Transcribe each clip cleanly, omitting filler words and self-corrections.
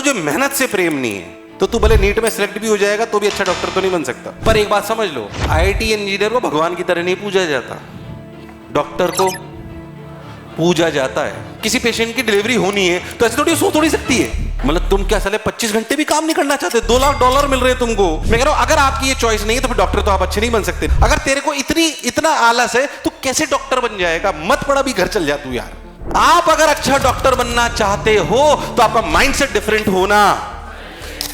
तुझे मेहनत से प्रेम नहीं है तो तू भले नीट में सिलेक्ट भी हो जाएगा तो भी अच्छा डॉक्टर तो नहीं बन सकता। पर एक बात समझ लो, आईआईटी इंजीनियर को भगवान की तरह नहीं पूजा जाता, डॉक्टर को पूजा जाता है। किसी पेशेंट की डिलीवरी होनी है तो ऐसे थोड़ी सो थोड़ी सकती है। मतलब तुम क्या साले 25 घंटे भी काम नहीं करना चाहते? $2 लाख मिल रहे हैं तुमको। मैं कह रहा हूं अगर आपकी ये चॉइस नहीं है तो फिर डॉक्टर तो आप अच्छे नहीं बन सकते। अगर तेरे को इतना आलस है तो कैसे डॉक्टर बन जाएगा? मत पड़ा भी घर चल जा तू यार। आप अगर अच्छा डॉक्टर बनना चाहते हो तो आपका माइंडसेट डिफरेंट होना।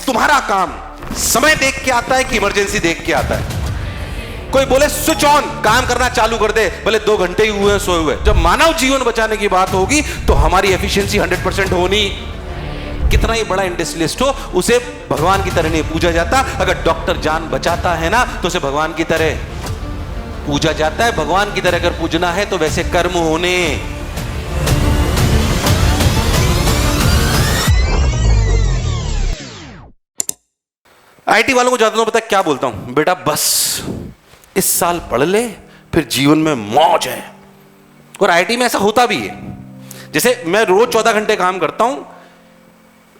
तुम्हारा काम समय देख के आता है कि इमरजेंसी देख के आता है? कोई बोले स्विच ऑन काम करना चालू कर दे, भले 2 घंटे ही हुए सोए हुए। जब मानव जीवन बचाने की बात होगी तो हमारी एफिशिएंसी 100% होनी। कितना ही बड़ा इंडस्ट्रियलिस्ट हो उसे भगवान की तरह नहीं पूजा जाता। अगर डॉक्टर जान बचाता है ना तो उसे भगवान की तरह पूजा जाता है। भगवान की तरह अगर पूजना है तो वैसे कर्म होने। आईटी वालों को ज्यादा पता है क्या बोलता हूं? बेटा बस इस साल पढ़ ले फिर जीवन में मौज है। और आईटी में ऐसा होता भी है। जैसे मैं रोज 14 घंटे काम करता हूं,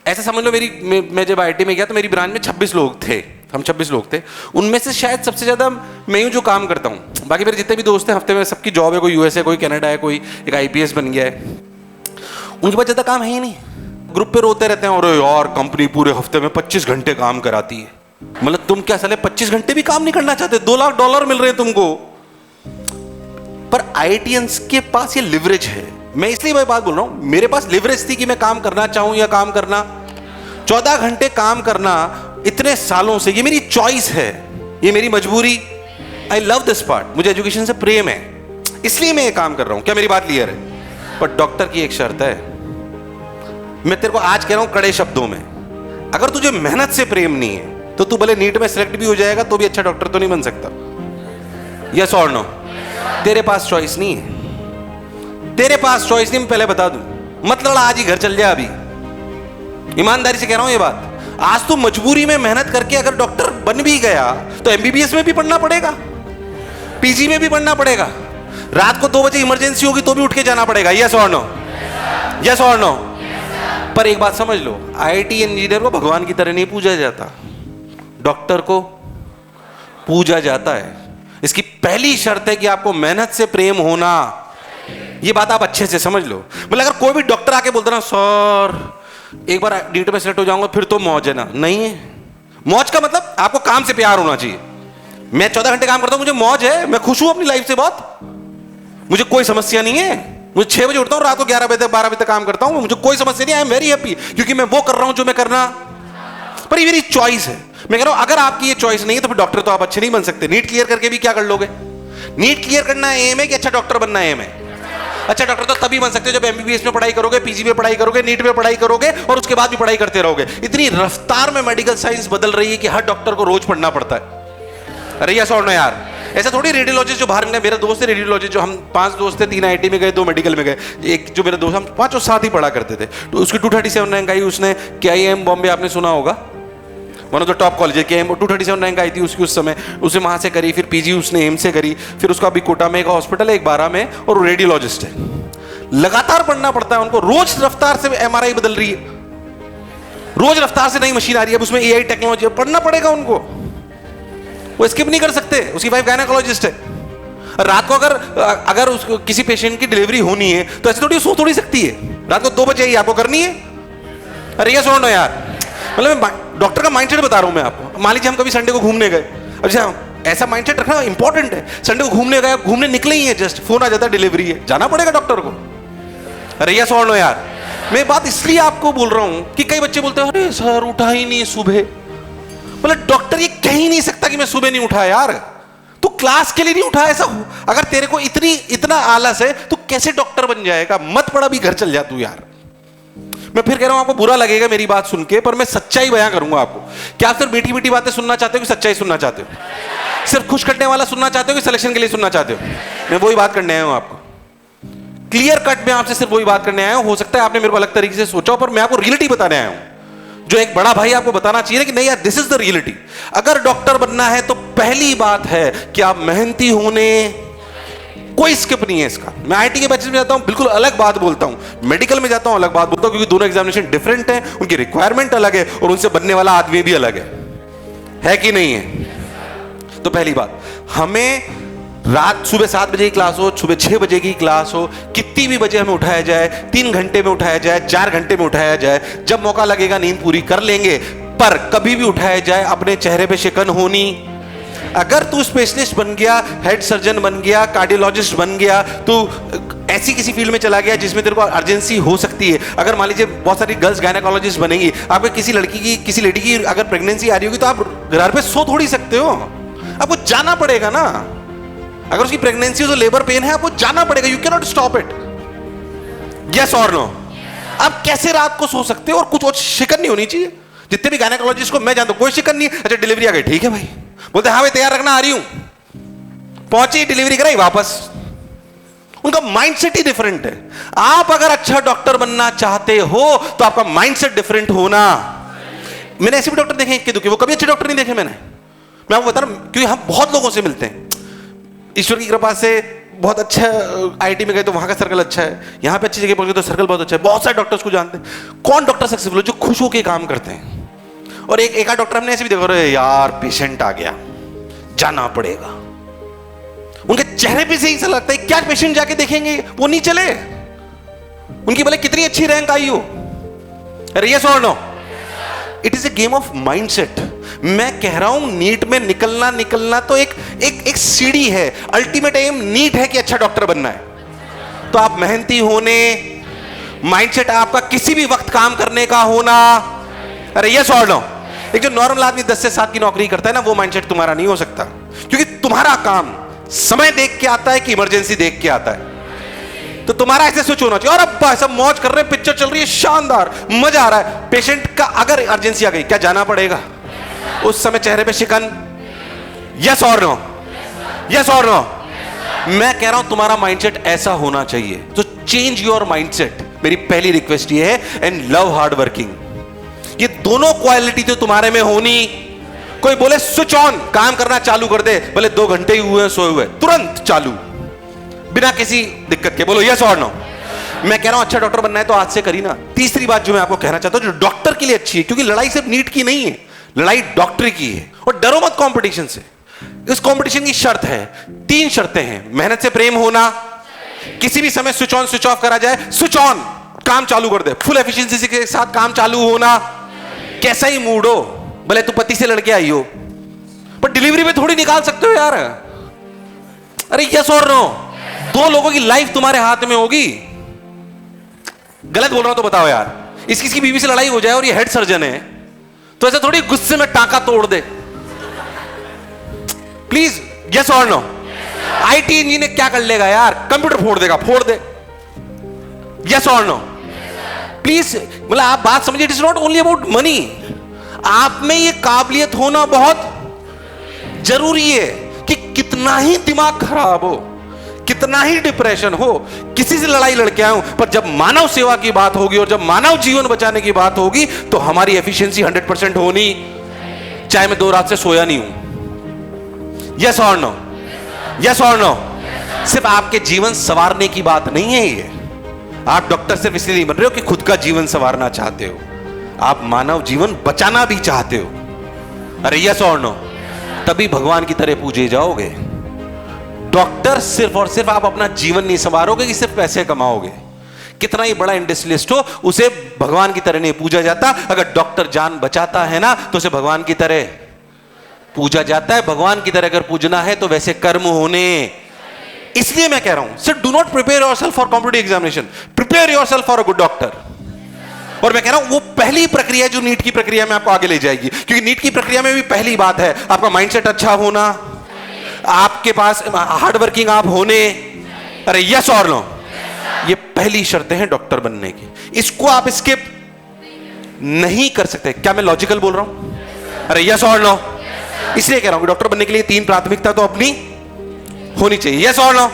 ऐसा समझ लो मैं जब आईटी में गया तो मेरी ब्रांच में 26 लोग थे। हम 26 लोग थे, उनमें से शायद सबसे ज्यादा मैं ही जो काम करता हूं। बाकी मेरे जितने भी दोस्त हैं हफ्ते में सबकी जॉब है, कोई यूएस है, कोई कनाडा है, कोई एक आईपीएस बन गया है। उनके पास ज्यादा काम है ही नहीं। ग्रुप पे रोते रहते हैं और यार कंपनी पूरे हफ्ते में 25 घंटे काम कराती है। मतलब तुम क्या साले 25 घंटे भी काम नहीं करना चाहते? $2 लाख मिल रहे हैं तुमको। पर आईआईटीएंस के पास ये लिवरेज है। मैं इसलिए वही बात बोल रहा हूं, मेरे पास लिवरेज थी कि मैं काम करना चाहूं या काम करना। 14 घंटे काम करना इतने सालों से ये मेरी चॉइस है, ये मेरी मजबूरी। I love this part. मुझे एजुकेशन से प्रेम है, इसलिए मैं ये काम कर रहा हूं। क्या मेरी बात क्लियर है? पर डॉक्टर की एक शर्त है, मैं तेरे को आज कह रहा हूं कड़े शब्दों में, अगर तुझे मेहनत से प्रेम नहीं है तो तू भले नीट में सिलेक्ट भी हो जाएगा तो भी अच्छा डॉक्टर तो नहीं बन सकता। यस और नो? तेरे पास चॉइस नहीं है, तेरे पास चॉइस नहीं। मैं पहले बता दूं, मत लड़ा, आज ही घर चल जा। अभी ईमानदारी से कह रहा हूं ये बात। आज तू मजबूरी में मेहनत करके अगर डॉक्टर बन भी गया तो एमबीबीएस में भी पढ़ना पड़ेगा, पीजी में भी पढ़ना पड़ेगा, रात को 2 बजे इमरजेंसी होगी तो भी उठ के जाना पड़ेगा। यस और नो? यस और नो? पर एक बात समझ लो, आईआईटी इंजीनियर को भगवान की तरह नहीं पूजा जाता, डॉक्टर को पूजा जाता है। इसकी पहली शर्त है कि आपको मेहनत से प्रेम होना। ये बात आप अच्छे से समझ लो। मतलब अगर कोई भी डॉक्टर आके बोलता ना सर एक बार नीट में सेलेक्ट हो जाऊंगा फिर तो मौज है ना, नहीं है। मौज का मतलब आपको काम से प्यार होना चाहिए। मैं 14 घंटे काम करता हूं, मुझे मौज है, मैं खुश हूं अपनी लाइफ से बहुत, मुझे कोई समस्या नहीं है। मुझे 6 बजे उठता हूं, रात को 11 बजे तक 12 बजे तक काम करता हूं, मुझे कोई समस्या नहीं। आई एम वेरी हैप्पी क्योंकि मैं वो कर रहा हूं जो मैं करना। पर ये मेरी चॉइस है। मैं कह रहा हूं अगर आपकी ये चॉइस नहीं है तो फिर डॉक्टर तो आप अच्छे नहीं बन सकते। नीट क्लियर करके भी क्या कर लोगे? नीट क्लियर करना एम है कि अच्छा डॉक्टर बनना एम है? अच्छा डॉक्टर तो तभी बन सकते हो जब एमबीबीएस में पढ़ाई करोगे, पीजी में पढ़ाई करोगे, नीट में पढ़ाई करोगे और उसके बाद भी पढ़ाई करते रहोगे। इतनी रफ्तार में मेडिकल साइंस बदल रही है कि हर डॉक्टर को रोज पढ़ना पड़ता है। अरे यस और नो यार? ऐसा थोड़ी रेडियोलॉजिस्ट जो बाहर गए, मेरा दोस्त है रेडियोलॉजिस्ट, जो हम 5 दोस्त थे, 3 आईटी में गए, 2 मेडिकल में गए। एक जो मेरा दोस्त, हम 5 साथ ही पढ़ा करते थे, तो उसकी 237 रैंक आई। उसने केआईएम बॉम्बे, आपने सुना होगा, one of the top college है, केआईएम, 237 रैंक आई थी उसकी उस समय। उसे वहां से करी, फिर पीजी उसने एम से करी, फिर उसका अभी कोटा में एक हॉस्पिटल है, एक 12 में, और रेडियोलॉजिस्ट है। लगातार पढ़ना पड़ता है उनको, रोज रफ्तार से एमआरआई बदल रही है, रोज रफ्तार से नई मशीन आ रही है, उसमें एआई टेक्नोलॉजी, पढ़ना पड़ेगा उनको, वो स्किप नहीं कर सकते। उसकी वाइफ गायनेकोलॉजिस्ट है। रात को अगर उसको किसी पेशेंट की डिलीवरी होनी है तो ऐसे थोड़ी सो थोड़ी सकती है? रात को 2 बजे ही आपको करनी है। अरे ये सुनो यार, मतलब मैं डॉक्टर का माइंडसेट बता रहा हूं मैं आपको। मान लीजिए हम कभी संडे को घूमने गए, अच्छा ऐसा माइंडसेट रखना इंपॉर्टेंट है। संडे को घूमने गए, घूमने निकले ही है, जस्ट फोन आ जाता है डिलीवरी है, जाना पड़ेगा डॉक्टर को। अरे ये सुनो यार, मैं बात इसलिए आपको बोल रहा हूं कि कई बच्चे बोलते हैं अरे सर उठा ही नहीं सुबह। मतलब डॉक्टर ये कह ही नहीं सकता कि मैं सुबह नहीं उठा यार, तू क्लास के लिए नहीं उठा। ऐसा अगर तेरे को इतना आलस है तो कैसे डॉक्टर बन जाएगा? मत पड़ा भी घर चल जा तू यार। मैं फिर कह रहा हूं, आपको बुरा लगेगा मेरी बात सुन के, पर मैं सच्चाई बयां करूंगा आपको। क्या आप सिर्फ मीठी मीठी बातें सुनना चाहते हो कि सच्चाई सुनना चाहते हो? सिर्फ खुश करने वाला सुनना चाहते हो कि सिलेक्शन के लिए सुनना चाहते हो? मैं वही बात करने आया हूं आपको, क्लियर कट में आपसे सिर्फ वही बात करने आया हूं। हो सकता है आपने मेरे को अलग तरीके से सोचा हो, पर मैं आपको रियलिटी बताने आया हूं, जो एक बड़ा भाई आपको बताना चाहिए कि नहीं यार, दिस इज द रियलिटी। अगर डॉक्टर बनना है तो पहली बात है कि आप मेहनती होने कोई स्किप नहीं है इसका। मैं आईटी के बैचेस में जाता हूं, बिल्कुल अलग बात बोलता हूं, मेडिकल में जाता हूं, अलग बात बोलता हूं, क्योंकि दोनों एग्जामिनेशन डिफरेंट है, उनकी रिक्वायरमेंट अलग है और उनसे बनने वाला आदमी भी अलग है कि नहीं है? तो पहली बात, हमें रात सुबह 7 बजे की क्लास हो, सुबह 6 बजे की क्लास हो, कितनी भी बजे हमें उठाया जाए, 3 घंटे में उठाया जाए, 4 घंटे में उठाया जाए, जब मौका लगेगा नींद पूरी कर लेंगे, पर कभी भी उठाया जाए अपने चेहरे पे शिकन होनी। अगर तू स्पेशलिस्ट बन गया, हेड सर्जन बन गया, कार्डियोलॉजिस्ट बन गया, तू ऐसी किसी फील्ड में चला गया जिसमें तेरे को अर्जेंसी हो सकती है, अगर मान लीजिए बहुत सारी गर्ल्स गायनेकोलॉजिस्ट बनेंगी, आपको किसी लड़की की, किसी लेडी की अगर प्रेगनेंसी आ रही होगी, तो आप घर पे सो थोड़ी सकते हो, आपको जाना पड़ेगा ना। अगर उसकी प्रेगनेंसी हो तो लेबर पेन है, आपको जाना पड़ेगा, you can not stop it. Yes और नो? आप कैसे रात को सो सकते हो? और कुछ और शिकन नहीं होनी चाहिए। जितने भी गायनेकोलॉजिस्ट को मैं जानता हूं, कोई शिकन नहीं है। अच्छा डिलीवरी आ गई, ठीक है भाई, बोलते हाँ भाई तैयार रखना, आ रही हूं, पहुंची, डिलीवरी कराई, वापस। उनका माइंडसेट ही डिफरेंट है। आप अगर अच्छा डॉक्टर बनना चाहते हो तो आपका माइंडसेट डिफरेंट होना। मैंने ऐसे भी डॉक्टर देखे इक्के दुखे, वो कभी अच्छे डॉक्टर नहीं देखे मैंने। मैं आपको बता रहा हूं, क्योंकि हम बहुत लोगों से मिलते हैं, ईश्वर की कृपा से बहुत अच्छा आईटी में गए तो वहां का सर्कल अच्छा है, यहां पे अच्छी जगह पहुंच गए तो सर्कल बहुत अच्छा है, बहुत सारे डॉक्टर्स को जानते हैं। कौन डॉक्टर सक्सेसफुल है? जो खुश होकर काम करते हैं। और एक आध डॉक्टर हमने ऐसे भी देखा, अरे यार पेशेंट आ गया, जाना पड़ेगा, उनके चेहरे पे से ही ऐसा लगता है क्या पेशेंट जाके देखेंगे, वो नहीं चले, उनकी भले कितनी अच्छी रैंक आई हो। अरे यस और no? It is a game of mindset. मैं कह रहा हूं नीट में निकलना तो एक सीढ़ी है। अल्टीमेट एम नीट है कि अच्छा डॉक्टर बनना है। तो आप मेहनती होने, माइंडसेट आपका किसी भी वक्त काम करने का होना। अरे यस और नो? एक जो नॉर्मल आदमी 10 से 7 की नौकरी करता है ना, वो माइंडसेट तुम्हारा नहीं हो सकता, क्योंकि तुम्हारा काम समय देख के आता है कि इमरजेंसी देख के आता है। तो तुम्हारा ऐसे स्विच होना चाहिए। और अब सब मौज कर रहे हैं, पिक्चर चल रही है, शानदार, मजा आ रहा है। पेशेंट का अगर इमरजेंसी आ गई, क्या जाना पड़ेगा? उस समय चेहरे पे शिकन? यस और नो? यस और नो? मैं कह रहा हूं तुम्हारा माइंडसेट ऐसा होना चाहिए। तो चेंज योर माइंडसेट, मेरी पहली रिक्वेस्ट ये है, एंड लव हार्ड वर्किंग। ये दोनों क्वालिटी तो तुम्हारे में होनी। कोई बोले स्विच ऑन, काम करना चालू कर दे, भले 2 घंटे ही हुए सोए हुए, तुरंत चालू, बिना किसी दिक्कत के। बोलो यस और नो? मैं कह रहा हूं अच्छा डॉक्टर बनना है तो आज से करी ना। तीसरी बात जो मैं आपको कहना चाहता हूं, जो डॉक्टर के लिए अच्छी है, क्योंकि लड़ाई सिर्फ नीट की नहीं है, लड़ाई डॉक्टर की है। और डरो मत कंपटीशन से। इस कंपटीशन की शर्त है, 3 शर्तें हैं। मेहनत से प्रेम होना, किसी भी समय स्विच ऑन स्विच ऑफ करा जाए, स्विच ऑन, काम चालू कर दे, फुल एफिशिएंसी के साथ काम चालू होना, कैसा ही मूड हो, भले तू पति से लड़के आई हो, पर डिलीवरी में थोड़ी निकाल सकते हो यार। अरे यस और नो? 2 लोगों की लाइफ तुम्हारे हाथ में होगी। गलत बोल रहा हूं तो बताओ यार। इसकी बीवी से लड़ाई हो जाए और ये हेड सर्जन है, तो ऐसा थोड़ी गुस्से में टाका तोड़ दे। प्लीज यस और नो? आईटी इंजीनियर क्या कर लेगा यार? कंप्यूटर फोड़ देगा, फोड़ दे। यस और नो? प्लीज, मतलब आप बात समझिए, it is not only about money. आप में ये काबिलियत होना बहुत जरूरी है कि कितना ही दिमाग खराब हो, कितना ही डिप्रेशन हो, किसी से लड़ाई लड़के आऊं, पर जब मानव सेवा की बात होगी और जब मानव जीवन बचाने की बात होगी, तो हमारी एफिशिएंसी 100% होनी, चाहे मैं 2 रात से सोया नहीं हूं। यस और नो? यस और नो? सिर्फ आपके जीवन संवारने की बात नहीं है ये। आप डॉक्टर सिर्फ इसलिए नहीं बन रहे हो कि खुद का जीवन संवारना चाहते हो, आप मानव जीवन बचाना भी चाहते हो। अरे यस और नो? तभी भगवान की तरह पूजे जाओगे। डॉक्टर सिर्फ और सिर्फ आप अपना जीवन नहीं संवारोगे कि सिर्फ पैसे कमाओगे। कितना ही बड़ा इंडस्ट्रियलिस्ट हो, उसे भगवान की तरह नहीं पूजा जाता। अगर डॉक्टर जान बचाता है ना, तो उसे भगवान की तरह पूजा जाता है। भगवान की तरह अगर पूजना है तो वैसे कर्म होने। इसलिए मैं कह रहा हूं, सिर्फ do not prepare yourself for competitive examination, prepare yourself for a good doctor. और मैं कह रहा हूं वो पहली प्रक्रिया जो नीट की प्रक्रिया में आपको आगे ले जाएगी, क्योंकि नीट की प्रक्रिया में भी पहली बात है आपका माइंडसेट अच्छा होना, आपके पास हार्ड वर्किंग आप होने। अरे यस और नो? ये पहली शर्तें हैं डॉक्टर बनने की। इसको आप स्किप नहीं कर सकते। क्या मैं लॉजिकल बोल रहा हूं? अरे यस और नो? इसलिए कह रहा हूं कि डॉक्टर बनने के लिए 3 प्राथमिकता तो अपनी होनी चाहिए। यस और नो?